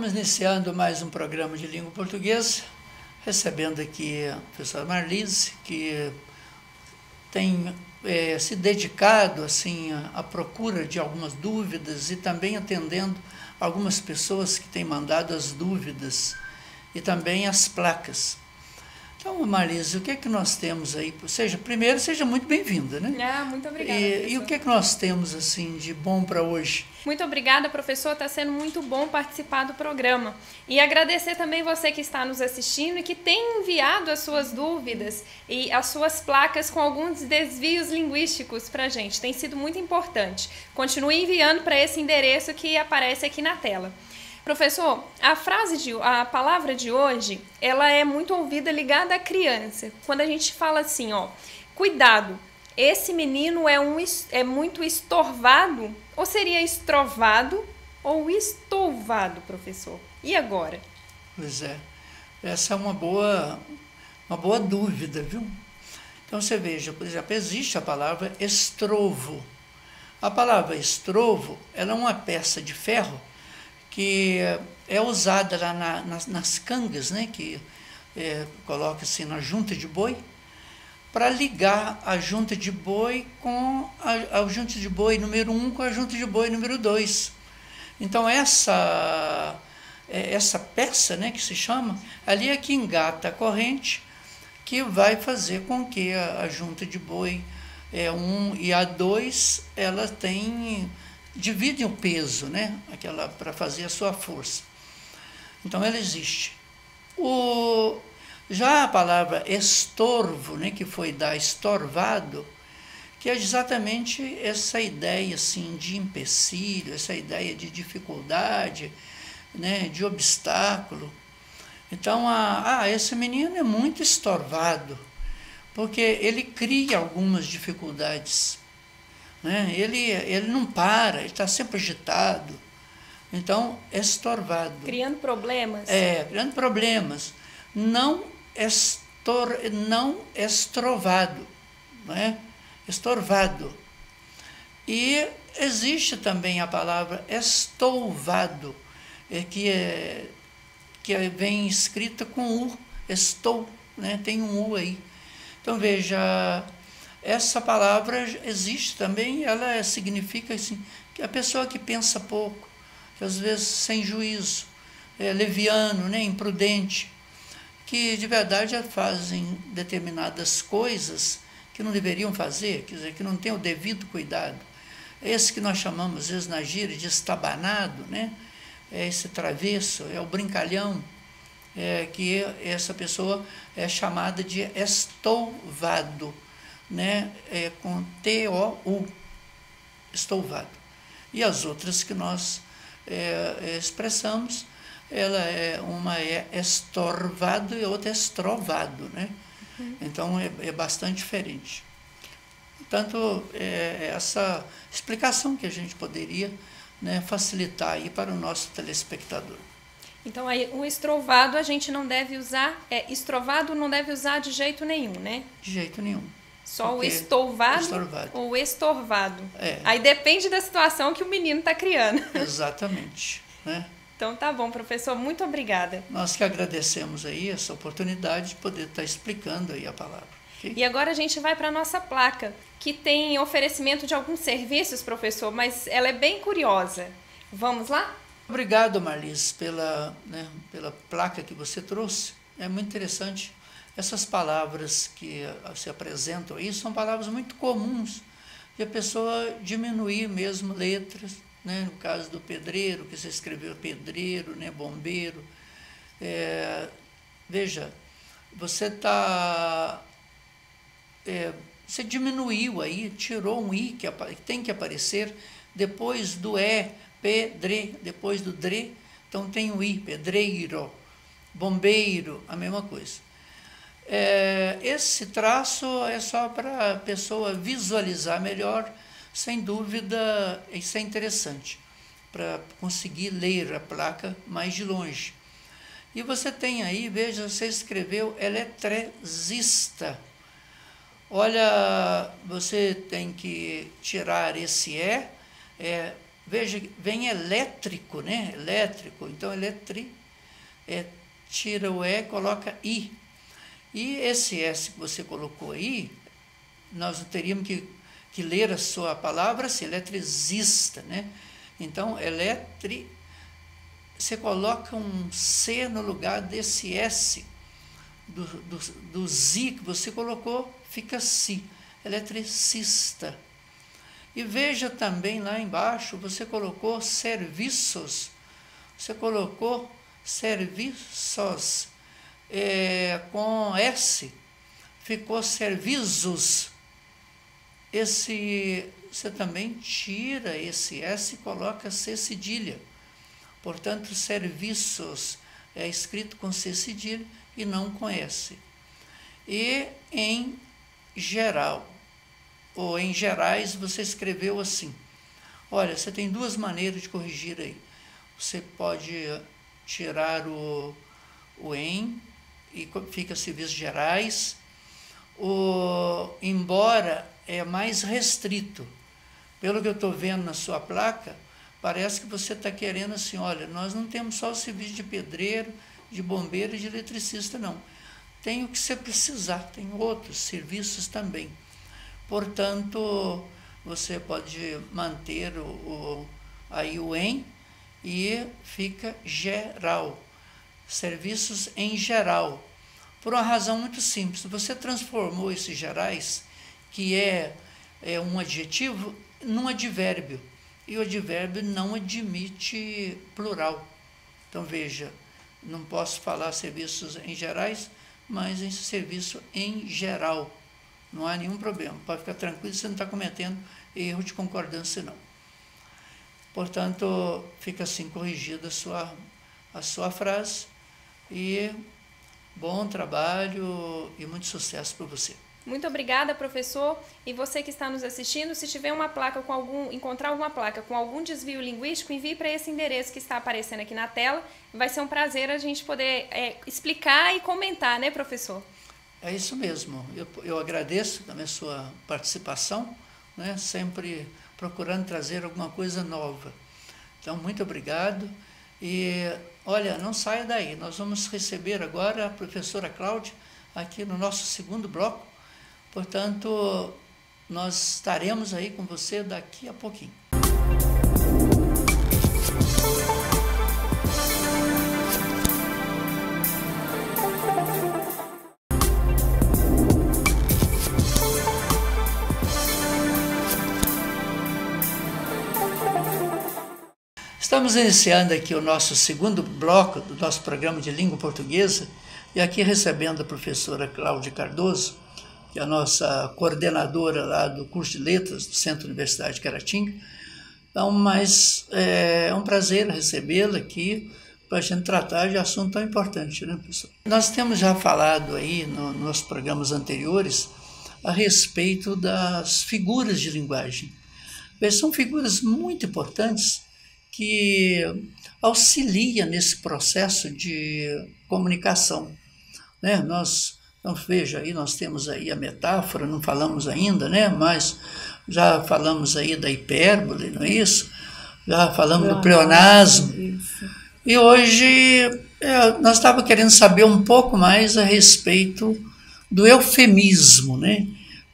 Estamos iniciando mais um programa de língua portuguesa, recebendo aqui a professora Marlise, que tem se dedicado assim, à procura de algumas dúvidas e também atendendo algumas pessoas que têm mandado as dúvidas e também as placas. Então, Marlise, o que é que nós temos aí? Primeiro, seja muito bem-vinda, né? Muito obrigada, E o que é que nós temos assim de bom para hoje? Muito obrigada, professor. Está sendo muito bom participar do programa. E agradecer também você que está nos assistindo e que tem enviado as suas dúvidas e as suas placas com alguns desvios linguísticos para a gente. Tem sido muito importante. Continue enviando para esse endereço que aparece aqui na tela. Professor, a palavra de hoje, ela é muito ouvida ligada à criança. Quando a gente fala assim, cuidado, esse menino é muito estorvado, ou seria estrovado ou estouvado, professor? E agora? Pois é, essa é uma boa dúvida, viu? Então você veja, por exemplo, existe a palavra estrovo. A palavra estrovo, ela é uma peça de ferro que é usada lá nas cangas, né, que coloca assim na junta de boi, para ligar a junta de boi com a junta de boi número 1 com a junta de boi número 2. Então essa peça, né, que se chama, ali é que engata a corrente que vai fazer com que a junta de boi 1 e a 2, ela dividem o peso, né, para fazer a sua força. Então ela existe. Já a palavra estorvo, né, que foi dar estorvado, que é exatamente essa ideia assim, de empecilho, essa ideia de dificuldade, né, de obstáculo. Então, esse menino é muito estorvado, porque ele cria algumas dificuldades. Né? Ele não para, ele está sempre agitado. Então, estorvado. Criando problemas? Criando problemas. Não estrovado, né? Estorvado. E existe também a palavra estouvado, que vem escrita com U, estou, né? Tem um U aí. Então veja, essa palavra existe também, ela significa assim, que a pessoa que pensa pouco, que às vezes sem juízo, leviano, né? Imprudente, que de verdade fazem determinadas coisas que não deveriam fazer, quer dizer, que não tem o devido cuidado. Esse que nós chamamos, às vezes, na gíria, de estabanado, né? Esse travesso, o brincalhão, que essa pessoa é chamada de estouvado, né? Com T-O-U, estouvado. E as outras que nós expressamos, uma é estorvado e outra é estrovado, né? Então é bastante diferente. Portanto, essa explicação que a gente poderia, né, facilitar aí para o nosso telespectador. Então aí o estrovado a gente não deve usar, estrovado não deve usar de jeito nenhum, né? De jeito nenhum. Só o estouvado ou o estorvado. Aí depende da situação que o menino está criando. Exatamente, né? Então tá bom, professor, muito obrigada. Nós que agradecemos aí essa oportunidade de poder estar explicando aí a palavra. Okay? E agora a gente vai para a nossa placa, que tem oferecimento de alguns serviços, professor, mas ela é bem curiosa. Vamos lá? Obrigado, Marlise, pela placa que você trouxe. É muito interessante. Essas palavras que se apresentam aí são palavras muito comuns de a pessoa diminuir mesmo letras. Né? No caso do pedreiro, que você escreveu pedreiro, né? Bombeiro. Veja, você você diminuiu aí, tirou um I que tem que aparecer depois do E, pedre, depois do dre, então tem o I, pedreiro, bombeiro, a mesma coisa. Esse traço é só para a pessoa visualizar melhor. Sem dúvida, isso é interessante, para conseguir ler a placa mais de longe. E você tem aí, veja, você escreveu eletricista. Olha, você tem que tirar esse veja, vem elétrico, né? Elétrico, então tira o E, coloca I. E esse S que você colocou aí, nós teríamos que ler a sua palavra assim, eletricista, né? Então, você coloca um C no lugar desse S, do Z que você colocou, fica Si, eletricista. E veja também lá embaixo, você colocou serviços, você colocou serviços com S, ficou serviços. Você também tira esse S e coloca C cedilha. Portanto, serviços é escrito com C cedilha e não com S. E em geral, ou em gerais, você escreveu assim. Olha, você tem duas maneiras de corrigir aí. Você pode tirar o em e fica serviços gerais. Embora é mais restrito. Pelo que eu estou vendo na sua placa, parece que você está querendo assim, olha, nós não temos só o serviço de pedreiro, de bombeiro e de eletricista, não. Tem o que você precisar, tem outros serviços também. Portanto, você pode manter aí o em e fica geral. Serviços em geral. Por uma razão muito simples. Você transformou esses gerais, que é um adjetivo, num advérbio. E o advérbio não admite plural. Então, veja, não posso falar serviços em gerais, mas em serviço em geral. Não há nenhum problema. Pode ficar tranquilo, você não está cometendo erro de concordância, não. Portanto, fica assim corrigida a sua frase. E bom trabalho e muito sucesso para você. Muito obrigada, professor. E você que está nos assistindo, se tiver uma placa encontrar alguma placa com algum desvio linguístico, envie para esse endereço que está aparecendo aqui na tela. Vai ser um prazer a gente poder explicar e comentar, né, professor? É isso mesmo. Eu agradeço também a sua participação, né, sempre procurando trazer alguma coisa nova. Então, muito obrigado. E, olha, não saia daí. Nós vamos receber agora a professora Cláudia aqui no nosso segundo bloco. Portanto, nós estaremos aí com você daqui a pouquinho. Estamos iniciando aqui o nosso segundo bloco do nosso programa de língua portuguesa e aqui recebendo a professora Cláudia Cardoso, que é a nossa coordenadora lá do curso de letras do Centro Universidade de Caratinga. Então, é um prazer recebê-la aqui para a gente tratar de assunto tão importante, né, professor? Nós temos já falado aí nos programas anteriores a respeito das figuras de linguagem. São figuras muito importantes que auxilia nesse processo de comunicação, né? Então, veja aí, nós temos aí a metáfora, não falamos ainda, né? Mas já falamos aí da hipérbole, não é isso? Já falamos do pleonasmo. E hoje nós estávamos querendo saber um pouco mais a respeito do eufemismo, né?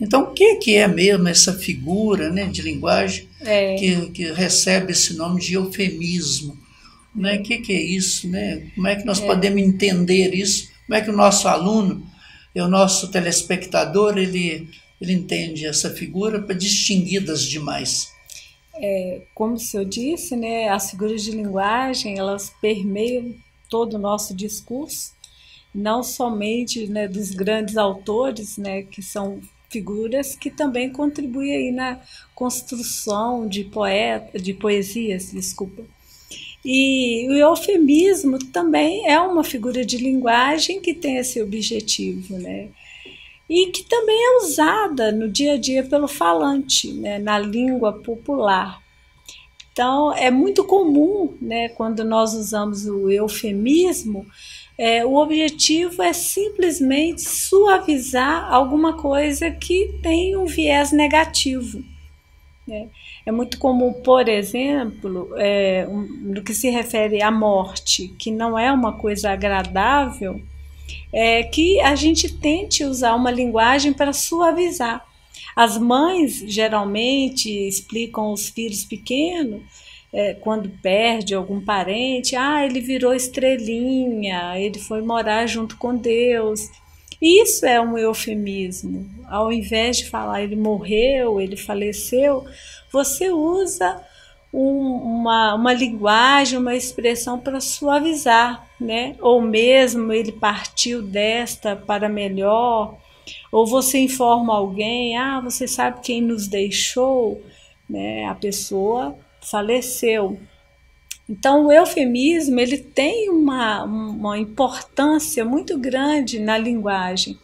Então, o que é mesmo essa figura, né, de linguagem que recebe esse nome de eufemismo? Né? O que é isso? Né? Como é que nós podemos entender isso? Como é que o nosso aluno e o nosso telespectador ele entende essa figura para distinguir das demais? Como o senhor disse, né, as figuras de linguagem elas permeiam todo o nosso discurso, não somente, né, dos grandes autores, né, que são figuras que também contribuem aí na construção de poesias, desculpa. E o eufemismo também é uma figura de linguagem que tem esse objetivo, né? E que também é usada no dia a dia pelo falante, né, na língua popular. Então, é muito comum, né, quando nós usamos o eufemismo, o objetivo é simplesmente suavizar alguma coisa que tem um viés negativo, É muito comum, por exemplo, no que se refere à morte, que não é uma coisa agradável, que a gente tente usar uma linguagem para suavizar. As mães geralmente explicam aos filhos pequenos, quando perde algum parente, ele virou estrelinha, ele foi morar junto com Deus. Isso é um eufemismo. Ao invés de falar ele morreu, ele faleceu, você usa uma linguagem, uma expressão para suavizar, né? Ou mesmo ele partiu desta para melhor, ou você informa alguém, você sabe quem nos deixou, né? A pessoa faleceu. Então o eufemismo ele tem uma importância muito grande na linguagem.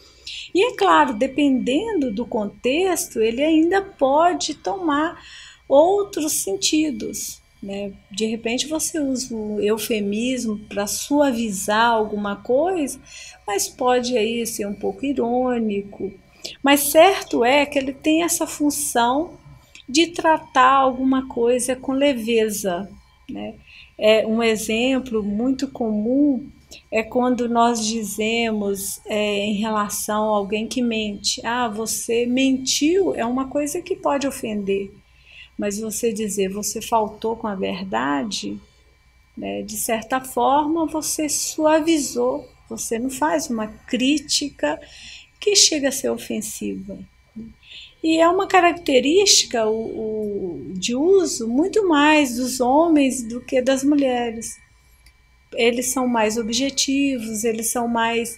E é claro, dependendo do contexto, ele ainda pode tomar outros sentidos, né? De repente você usa o eufemismo para suavizar alguma coisa, mas pode aí ser um pouco irônico. Mas certo é que ele tem essa função de tratar alguma coisa com leveza, né? Um exemplo muito comum é quando nós dizemos em relação a alguém que mente, você mentiu, é uma coisa que pode ofender, mas você dizer você faltou com a verdade, né, de certa forma você suavizou, você não faz uma crítica que chega a ser ofensiva. E é uma característica de uso muito mais dos homens do que das mulheres. Eles são mais objetivos, eles são mais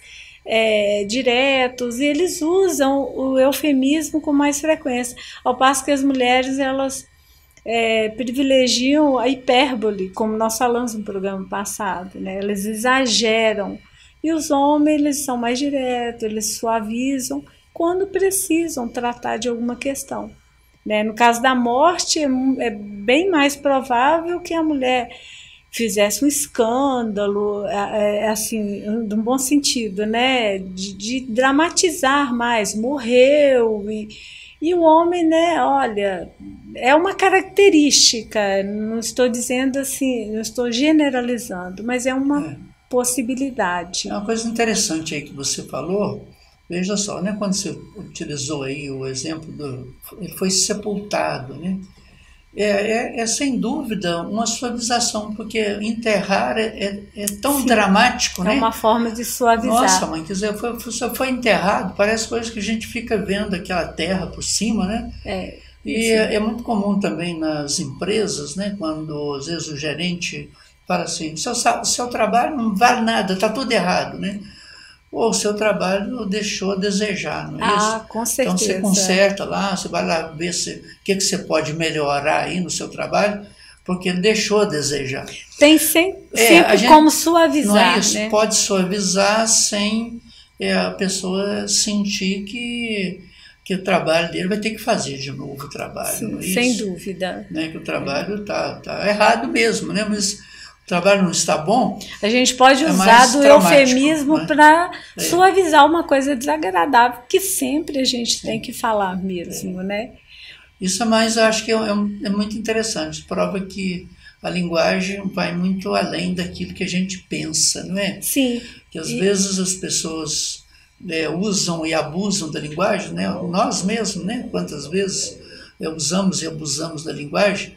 diretos e eles usam o eufemismo com mais frequência, ao passo que as mulheres elas privilegiam a hipérbole, como nós falamos no programa passado, né? Eles exageram, e os homens eles são mais diretos, eles suavizam quando precisam tratar de alguma questão, né? No caso da morte, é bem mais provável que a mulher fizesse um escândalo, assim, de um bom sentido, né? De dramatizar mais, morreu, e o homem, né? Olha, é uma característica, não estou dizendo assim, não estou generalizando, mas é uma possibilidade. É uma coisa interessante aí que você falou. Veja só, né? Quando você utilizou aí o exemplo ele foi sepultado, né? É sem dúvida uma suavização, porque enterrar é tão dramático, né? É uma forma de suavizar. Nossa, mãe, quer dizer, foi enterrado, parece coisa que a gente fica vendo aquela terra por cima, né? E é muito comum também nas empresas, né? Quando às vezes o gerente fala assim, seu trabalho não vale nada, está tudo errado, né? Ou o seu trabalho deixou a desejar, não é isso? Com certeza. Então você conserta lá, você vai lá ver o que você pode melhorar aí no seu trabalho, porque ele deixou a desejar. Tem sempre como suavizar, não é isso? Né? Pode suavizar sem a pessoa sentir que o trabalho dele vai ter que fazer de novo o trabalho. Sim, não é isso? sem dúvida. Né? Que o trabalho tá errado mesmo, né? Mas o trabalho não está bom. A gente pode usar do eufemismo, né? Para suavizar uma coisa desagradável, que sempre a gente tem que falar mesmo, né? Isso mais, eu acho que é muito interessante. Prova que a linguagem vai muito além daquilo que a gente pensa, não é? Sim. Que às vezes as pessoas usam e abusam da linguagem, né? Nós mesmos, né? Quantas vezes usamos e abusamos da linguagem,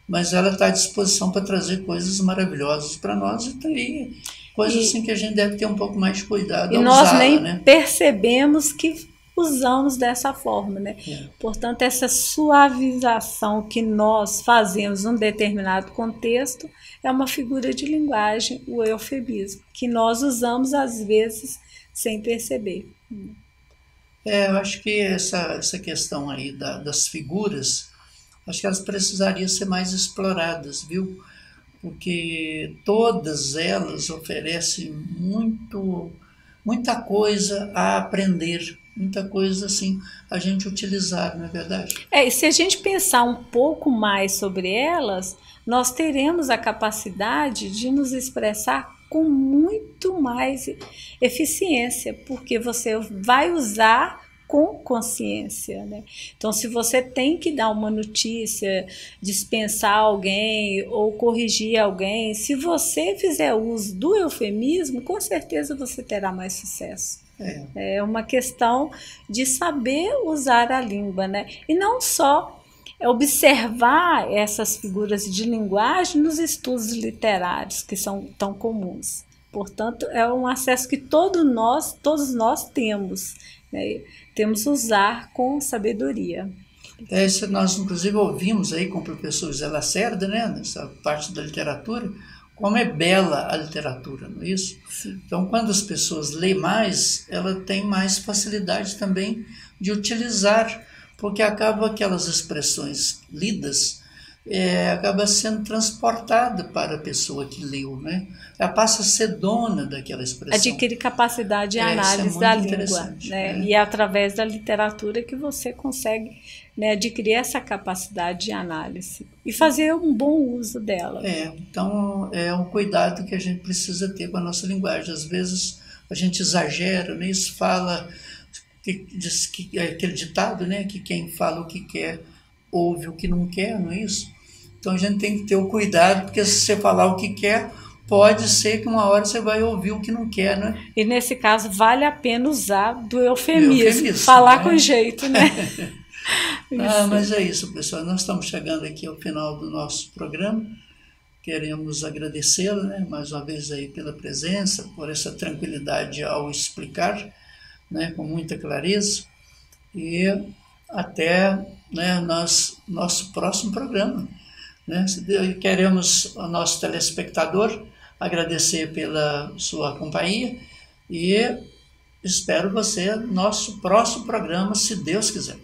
mas ela está à disposição para trazer coisas maravilhosas para nós e tem coisas assim que a gente deve ter um pouco mais de cuidado ao usá-la, nós nem percebemos que usamos dessa forma, né? Portanto, essa suavização que nós fazemos num determinado contexto é uma figura de linguagem, o eufemismo, que nós usamos às vezes sem perceber. Eu acho que essa questão aí das figuras, acho que elas precisariam ser mais exploradas, viu? Porque todas elas oferecem muita coisa a aprender, muita coisa assim a gente utilizar, não é verdade? E se a gente pensar um pouco mais sobre elas, nós teremos a capacidade de nos expressar com muito mais eficiência, porque você vai usar com consciência, né? Então, se você tem que dar uma notícia, dispensar alguém ou corrigir alguém, se você fizer uso do eufemismo, com certeza você terá mais sucesso. É uma questão de saber usar a língua, né? E não só observar essas figuras de linguagem nos estudos literários, que são tão comuns. Portanto, é um acesso que todos nós temos, né? Temos que usar com sabedoria. Nós, inclusive, ouvimos aí com o professor José Lacerda, né, nessa parte da literatura, como é bela a literatura, não é isso? Sim. Então, quando as pessoas lêem mais, ela tem mais facilidade também de utilizar, porque acaba aquelas expressões lidas, acaba sendo transportada para a pessoa que leu, né? Ela passa a ser dona daquela expressão. Adquire capacidade de análise da língua, né? E é através da literatura que você consegue, né, adquirir essa capacidade de análise e fazer um bom uso dela. Então é um cuidado que a gente precisa ter com a nossa linguagem. Às vezes a gente exagera, né? Isso fala, diz que aquele ditado, né, que quem fala o que quer ouve o que não quer, não é isso? Então a gente tem que ter o cuidado, porque se você falar o que quer, pode ser que uma hora você vai ouvir o que não quer, né? E nesse caso vale a pena usar do eufemismo, falar, né, com jeito, né? Mas é isso, pessoal. Nós estamos chegando aqui ao final do nosso programa. Queremos agradecê-lo, né, mais uma vez aí pela presença, por essa tranquilidade ao explicar, né, com muita clareza. E até, né, nosso próximo programa. Né? Queremos ao nosso telespectador agradecer pela sua companhia e espero você no nosso próximo programa, se Deus quiser.